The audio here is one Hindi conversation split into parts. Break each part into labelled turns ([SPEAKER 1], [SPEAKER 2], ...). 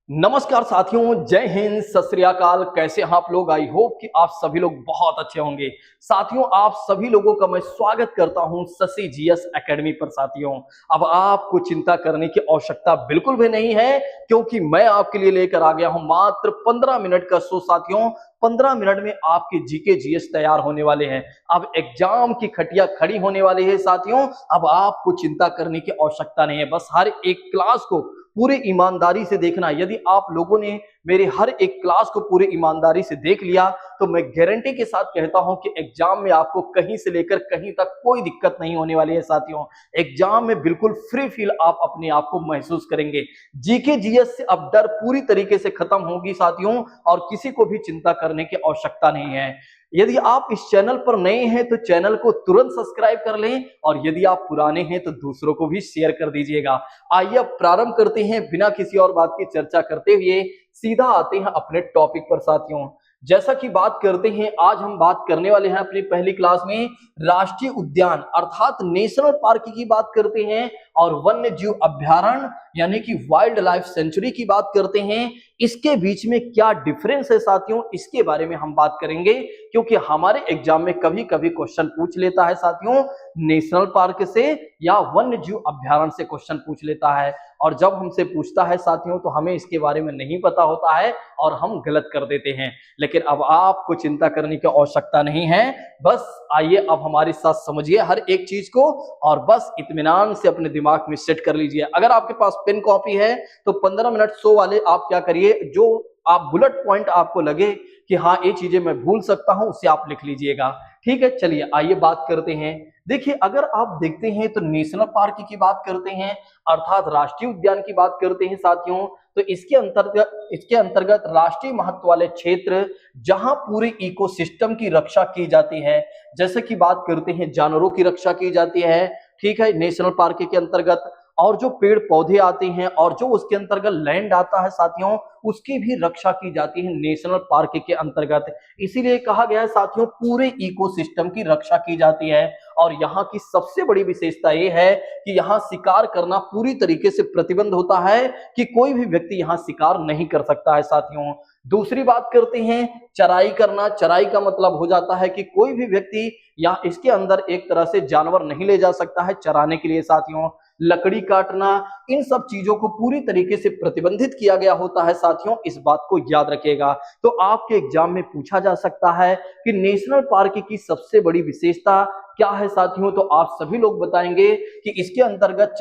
[SPEAKER 1] नमस्कार साथियों, जय हिंद, सत श्री अकाल। कैसे हैं आप लोग? आई होप कि आप सभी लोग बहुत अच्छे होंगे। साथियों, आप सभी लोगों का मैं स्वागत करता हूं शशि जीएस एकेडमी पर। साथियों, अब आपको चिंता करने की आवश्यकता बिल्कुल भी नहीं है, क्योंकि मैं आपके लिए लेकर आ गया हूं मात्र 15 मिनट का शो। साथियों, 15 मिनट में आपके जीके जीएस तैयार होने वाले हैं। अब एग्जाम की खटिया खड़ी होने वाली है। साथियों, अब आपको चिंता करने की आवश्यकता नहीं है। बस हर एक क्लास को पूरी ईमानदारी से देखना। यदि आप लोगों ने मेरे हर एक क्लास को पूरी ईमानदारी से देख लिया तो मैं गारंटी के साथ कहता हूं कि एग्जाम में आपको कहीं से लेकर कहीं तक कोई दिक्कत नहीं होने वाली है। साथियों, एग्जाम में बिल्कुल फ्री फील आप अपने आप को महसूस करेंगे। जीके जीएस से अब डर पूरी तरीके से खत्म होगी साथियों, और किसी को भी चिंता करने की आवश्यकता नहीं है। यदि आप इस चैनल पर नए हैं तो चैनल को तुरंत सब्सक्राइब कर लें, और यदि आप पुराने हैं तो दूसरों को भी शेयर कर दीजिएगा। आइए अब प्रारंभ करते हैं, बिना किसी और बात की चर्चा करते हुए सीधा आते हैं अपने टॉपिक पर। साथियों, जैसा कि बात करते हैं, आज हम बात करने वाले हैं अपनी पहली क्लास में राष्ट्रीय उद्यान अर्थात नेशनल पार्क की बात करते हैं, और वन्य जीव अभ्यारण्य यानी कि वाइल्ड लाइफ सेंचुरी की बात करते हैं। इसके बीच में क्या डिफरेंस है साथियों, इसके बारे में हम बात करेंगे, क्योंकि हमारे एग्जाम में कभी कभी क्वेश्चन पूछ लेता है साथियों, नेशनल पार्क से या वन्य जीव अभ्यारण्य से क्वेश्चन पूछ लेता है। और जब हमसे पूछता है साथियों तो हमें इसके बारे में नहीं पता होता है और हम गलत कर देते हैं। लेकिन अब आपको चिंता करने की आवश्यकता नहीं है। बस आइए अब हमारे साथ समझिए हर एक चीज को, और बस इत्मीनान से अपने दिमाग में सेट कर लीजिए। अगर आपके पास पेन कॉपी है तो 15 मिनट शो वाले आप क्या करिए, जो आप बुलेट पॉइंट आपको लगे कि हाँ ये चीजें मैं भूल सकता हूं, उसे आप लिख लीजिएगा। ठीक है, चलिए आइए बात करते हैं। देखिए, अगर आप देखते हैं तो नेशनल पार्क की बात करते हैं अर्थात राष्ट्रीय उद्यान की बात करते हैं साथियों, तो इसके अंतर्गत राष्ट्रीय महत्व वाले क्षेत्र जहां पूरे इकोसिस्टम की रक्षा की जाती है। जैसे कि बात करते हैं जानवरों की रक्षा की जाती है, ठीक है, नेशनल पार्क के अंतर्गत, और जो पेड़ पौधे आते हैं और जो उसके अंतर्गत लैंड आता है साथियों, उसकी भी रक्षा की जाती है नेशनल पार्क के अंतर्गत। इसीलिए कहा गया है साथियों, पूरे इकोसिस्टम की रक्षा की जाती है। और यहाँ की सबसे बड़ी विशेषता यह है कि यहाँ शिकार करना पूरी तरीके से प्रतिबंध होता है, कि कोई भी व्यक्ति यहाँ शिकार नहीं कर सकता है साथियों। दूसरी बात करते हैं चराई करना। चराई का मतलब हो जाता है कि कोई भी व्यक्ति या इसके अंदर एक तरह से जानवर नहीं ले जा सकता है चराने के लिए साथियों। लकड़ी काटना, इन सब चीजों को पूरी तरीके से प्रतिबंधित किया गया होता है साथियों, इस बात को याद रखिएगा। तो आपके एग्जाम में पूछा जा सकता है कि नेशनल पार्क की सबसे बड़ी विशेषता क्या है साथियों, तो आप सभी लोग बताएंगे कि इसके अंतर्गत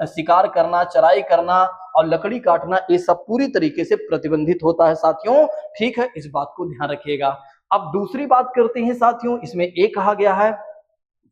[SPEAKER 1] शिकार करना, चराई करना और लकड़ी काटना, ये सब पूरी तरीके से प्रतिबंधित होता है साथियों। ठीक है, इस बात को ध्यान रखिएगा। अब दूसरी बात करते हैं साथियों, इसमें एक कहा गया है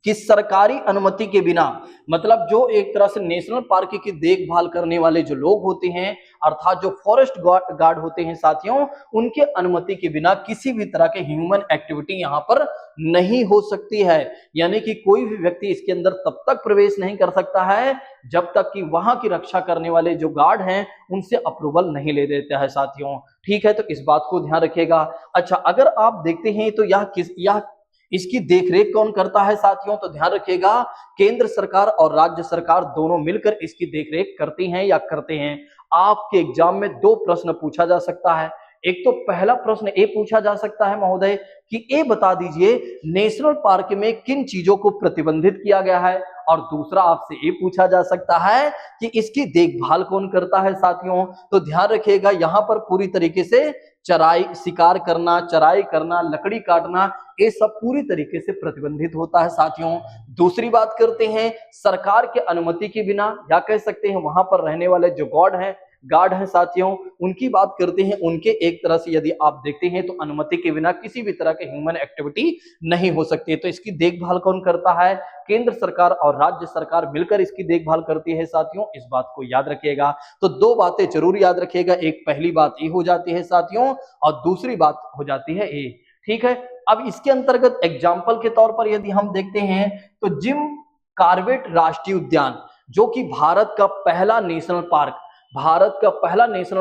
[SPEAKER 1] कि सरकारी अनुमति के बिना, मतलब जो एक तरह से नेशनल पार्क की देखभाल करने वाले जो लोग होते हैं अर्थात जो फॉरेस्ट गार्ड होते हैं साथियों, उनके अनुमति के बिना किसी भी तरह के ह्यूमन एक्टिविटी यहाँ पर नहीं हो सकती है। यानी कि कोई भी व्यक्ति इसके अंदर तब तक प्रवेश नहीं कर सकता है जब तक कि वहां की रक्षा करने वाले जो गार्ड हैं उनसे अप्रूवल नहीं ले देता है साथियों। ठीक है, तो इस बात को ध्यान रखिएगा। अच्छा, अगर आप देखते हैं तो यह इसकी देखरेख कौन करता है साथियों, तो ध्यान रखिएगा, केंद्र सरकार और राज्य सरकार दोनों मिलकर इसकी देखरेख करती हैं या करते हैं। आपके एग्जाम में दो प्रश्न पूछा जा सकता है। एक तो पहला प्रश्न ये पूछा जा सकता है महोदय कि ये बता दीजिए नेशनल पार्क में किन चीजों को प्रतिबंधित किया गया है, और दूसरा आपसे ये पूछा जा सकता है कि इसकी देखभाल कौन करता है साथियों। तो ध्यान रखिएगा, यहां पर पूरी तरीके से शिकार करना, चराई करना, लकड़ी काटना, ये सब पूरी तरीके से प्रतिबंधित होता है साथियों। दूसरी बात करते हैं सरकार के अनुमति के बिना, या कह सकते हैं वहां पर रहने वाले जो गार्ड हैं साथियों, उनकी बात करते हैं। उनके एक तरह से यदि आप देखते हैं तो अनुमति के बिना किसी भी तरह के ह्यूमन एक्टिविटी नहीं हो सकती है। तो इसकी देखभाल कौन करता है? केंद्र सरकार और राज्य सरकार मिलकर इसकी देखभाल करती है साथियों, इस बात को याद रखिएगा। तो दो बातें जरूर याद रखिएगा, एक पहली बात ये हो जाती है साथियों, और दूसरी बात हो जाती है ये। ठीक है, अब इसके अंतर्गत एग्जाम्पल के तौर पर यदि हम देखते हैं तो जिम कॉर्बेट राष्ट्रीय उद्यान, जो कि भारत का पहला नेशनल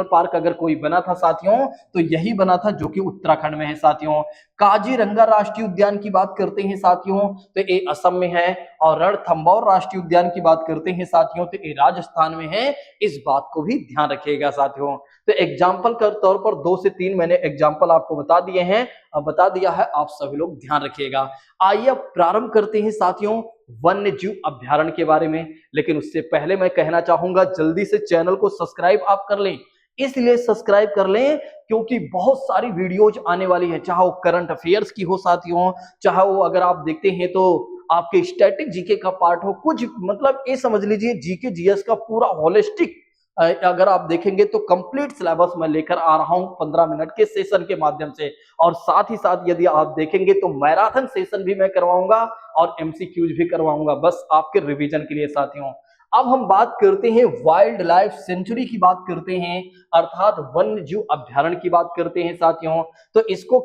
[SPEAKER 1] पार्क अगर कोई बना था साथियों तो यही बना था, जो कि उत्तराखंड में है साथियों। काजीरंगा राष्ट्रीय उद्यान की बात करते हैं साथियों तो ये असम में है, और रणथंभौर राष्ट्रीय उद्यान की बात करते हैं साथियों तो ये राजस्थान में है। इस बात को भी ध्यान रखिएगा साथियों। तो एग्जाम्पल के तौर पर 2 से 3 मैंने एग्जाम्पल आपको बता दिए हैं, बता दिया है, आप सभी लोग ध्यान रखिएगा। आइए अब प्रारंभ करते हैं साथियों वन्य जीव अभ्यारण्य के बारे में। लेकिन उससे पहले मैं कहना चाहूंगा जल्दी से चैनल को सब्सक्राइब आप कर लें। इसलिए सब्सक्राइब कर लें क्योंकि बहुत सारी वीडियोज आने वाली है, चाहे वो करंट अफेयर्स की हो साथियों, चाहे वो अगर आप देखते हैं तो आपके स्टैटिक जीके का पार्ट हो, कुछ मतलब ये समझ लीजिए जीके जीएस का पूरा होलिस्टिक अगर आप देखेंगे तो कंप्लीट सिलेबस मैं लेकर आ रहा हूं 15 मिनट के सेशन के माध्यम से। और साथ ही साथ यदि आप देखेंगे तो मैराथन सेशन भी मैं करवाऊंगा और एमसीक्यूज भी करवाऊंगा, बस आपके रिवीजन के लिए साथियों। अब हम बात करते हैं वाइल्ड लाइफ सेंचुरी की बात करते हैं, अर्थात वन्य जीव अभ्यारण्य की बात करते हैं साथियों। तो इसको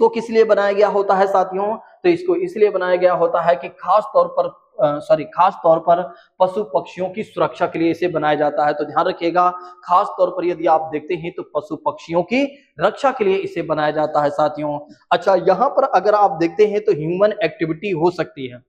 [SPEAKER 1] किस लिए बनाया गया होता है साथियों? तो इसको इसलिए बनाया गया होता है कि खास तौर पर पशु पक्षियों की सुरक्षा के लिए इसे बनाया जाता है। तो ध्यान रखिएगा, खास तौर पर यदि आप देखते हैं तो पशु पक्षियों की रक्षा के लिए इसे बनाया जाता है साथियों। अच्छा, यहाँ पर अगर आप देखते हैं तो ह्यूमन एक्टिविटी हो सकती है।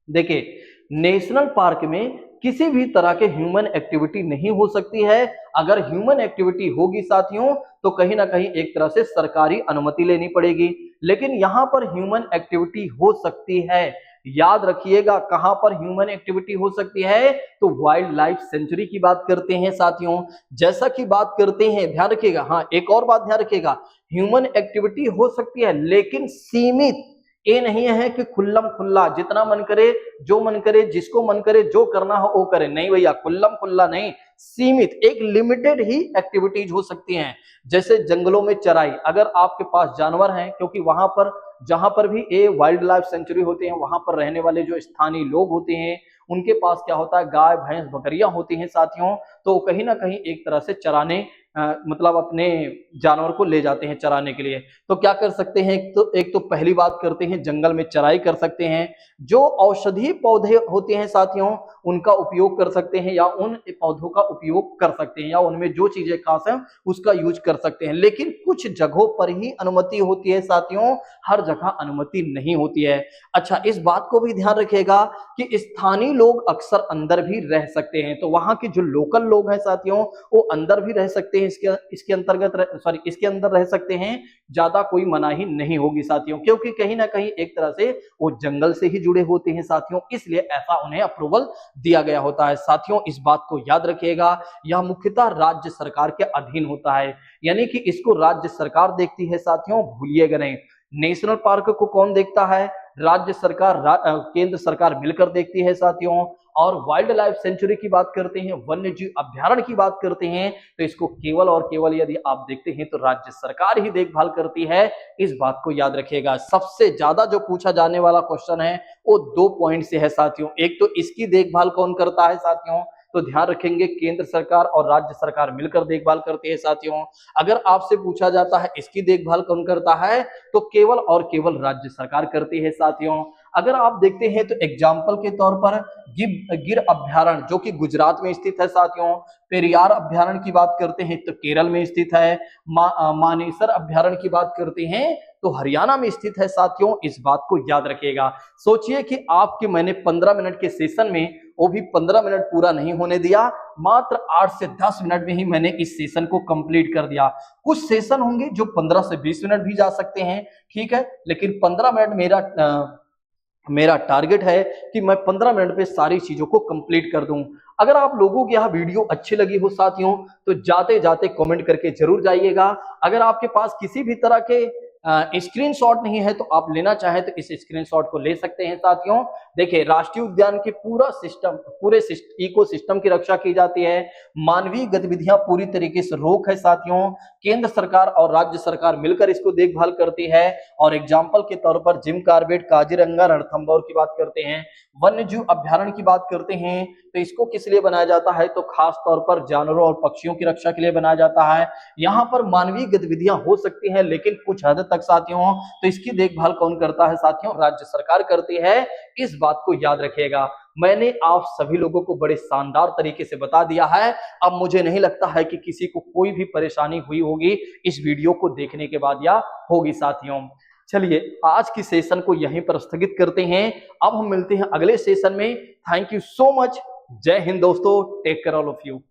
[SPEAKER 1] देखिए, नेशनल पार्क में किसी भी तरह के ह्यूमन एक्टिविटी नहीं हो सकती है। अगर ह्यूमन एक्टिविटी होगी साथियों तो कहीं ना कहीं एक तरह से सरकारी अनुमति लेनी पड़ेगी। लेकिन यहाँ पर ह्यूमन एक्टिविटी हो सकती है। याद रखिएगा, कहां पर ह्यूमन एक्टिविटी हो सकती है? तो वाइल्ड लाइफ सेंचुरी की बात करते हैं साथियों। जैसा कि बात करते हैं, ध्यान रखिएगा, हाँ एक और बात ध्यान रखिएगा, ह्यूमन एक्टिविटी हो सकती है लेकिन सीमित। ये नहीं है कि खुल्लम खुल्ला जितना मन करे, जो मन करे, जिसको मन करे जो करना हो वो करे, नहीं भैया, खुल्लम खुल्ला नहीं, सीमित एक लिमिटेड ही एक्टिविटीज हो सकती हैं। जैसे जंगलों में चराई, अगर आपके पास जानवर हैं, क्योंकि वहां पर जहां पर भी ये वाइल्ड लाइफ सेंचुरी होते हैं वहां पर रहने वाले जो स्थानीय लोग होते हैं उनके पास क्या होता है, गाय भैंस बकरियां होती हैं साथियों। तो कहीं ना कहीं एक तरह से चराने मतलब अपने जानवर को ले जाते हैं चराने के लिए। तो क्या कर सकते हैं, एक तो पहली बात करते हैं जंगल में चराई कर सकते हैं। जो औषधीय पौधे होते हैं साथियों उनका उपयोग कर सकते हैं, या उन पौधों का उपयोग कर सकते हैं, या उनमें जो चीजें खास है उसका यूज कर सकते हैं। लेकिन कुछ जगहों पर ही अनुमति होती है साथियों, हर जगह अनुमति नहीं होती है। अच्छा, इस बात को भी ध्यान रखिएगा कि स्थानीय लोग अक्सर अंदर भी रह सकते हैं। तो वहां के जो लोकल लोग हैं साथियों वो अंदर भी रह सकते हैं, इसके अंदर रह सकते हैं। ज्यादा कोई मनाही नहीं होगी साथियों, क्योंकि कहीं ना कहीं एक तरह से वो जंगल से ही जुड़े होते हैं साथियों, इसलिए ऐसा उन्हें अप्रूवल दिया गया होता है साथियों। इस बात को याद रखिएगा, यह मुख्यतः राज्य सरकार के अधीन होता है, यानी कि इसको राज्य सरकार देखती है साथियों, भूलिएगा नहीं। नेशनल पार्क को कौन देखता है? राज्य सरकार, केंद्र सरकार मिलकर देखती है साथियों। और वाइल्ड लाइफ सेंचुरी की बात करते हैं, वन्य जीव अभ्यारण्य की बात करते हैं, तो इसको केवल और केवल यदि आप देखते हैं तो राज्य सरकार ही देखभाल करती है। इस बात को याद रखिएगा। सबसे ज्यादा जो पूछा जाने वाला क्वेश्चन है वो 2 पॉइंट से है साथियों। एक तो इसकी देखभाल कौन करता है साथियों, तो ध्यान रखेंगे केंद्र सरकार और राज्य सरकार मिलकर देखभाल करती है साथियों। अगर आपसे पूछा जाता है इसकी देखभाल कौन करता है, तो केवल और केवल राज्य सरकार करती है साथियों। अगर आप देखते हैं तो एग्जाम्पल के तौर पर गिर अभ्यारण्य जो कि गुजरात में स्थित है साथियों, पेरियार अभ्यारण्य की बात करते हैं तो केरल में स्थित है, मानेसर अभ्यारण्य की बात करते हैं तो हरियाणा में स्थित है साथियों। इस बात को याद रखिएगा। सोचिए कि आपके मैंने 15 मिनट के सेशन में, वो भी 15 मिनट पूरा नहीं होने दिया, मात्र 8 से 10 मिनट में ही मैंने इस सेशन को कंप्लीट कर दिया। कुछ सेशन होंगे जो 15 से 20 मिनट भी जा सकते हैं, ठीक है, लेकिन 15 मिनट मेरा टारगेट है कि मैं 15 मिनट पे सारी चीजों को कंप्लीट कर दूं। अगर आप लोगों को यह वीडियो अच्छी लगी हो साथियों तो जाते जाते कमेंट करके जरूर जाइएगा। अगर आपके पास किसी भी तरह के स्क्रीनशॉट नहीं है तो आप लेना चाहें तो इस स्क्रीनशॉट को ले सकते हैं साथियों। देखिए, राष्ट्रीय उद्यान के पूरे इकोसिस्टम की रक्षा की जाती है। मानवीय गतिविधियां पूरी तरीके से रोक है साथियों। केंद्र सरकार और राज्य सरकार मिलकर इसको देखभाल करती है। और एग्जाम्पल के तौर पर जिम कार्बेट, काजीरंगा, रणथंभौर की बात करते हैं। वन्य जीव अभ्यारण्य की बात करते हैं तो इसको किस लिए बनाया जाता है, तो खास तौर पर जानवरों और पक्षियों की रक्षा के लिए बनाया जाता है। यहाँ पर मानवीय गतिविधियां हो सकती हैं लेकिन कुछ हद तक साथियों, तो इसकी देखभाल कौन करता है साथियों, राज्य सरकार करती है। इस बात को याद रखिएगा। मैंने आप सभी लोगों को बड़े शानदार तरीके से बता दिया है। अब मुझे नहीं लगता है कि किसी को कोई भी परेशानी हुई होगी इस वीडियो को देखने के बाद, या होगी साथियों। चलिए, आज की सेशन को यहीं पर स्थगित करते हैं। अब हम मिलते हैं अगले सेशन में। Thank you so much. जय हिंद दोस्तों, take care all of you.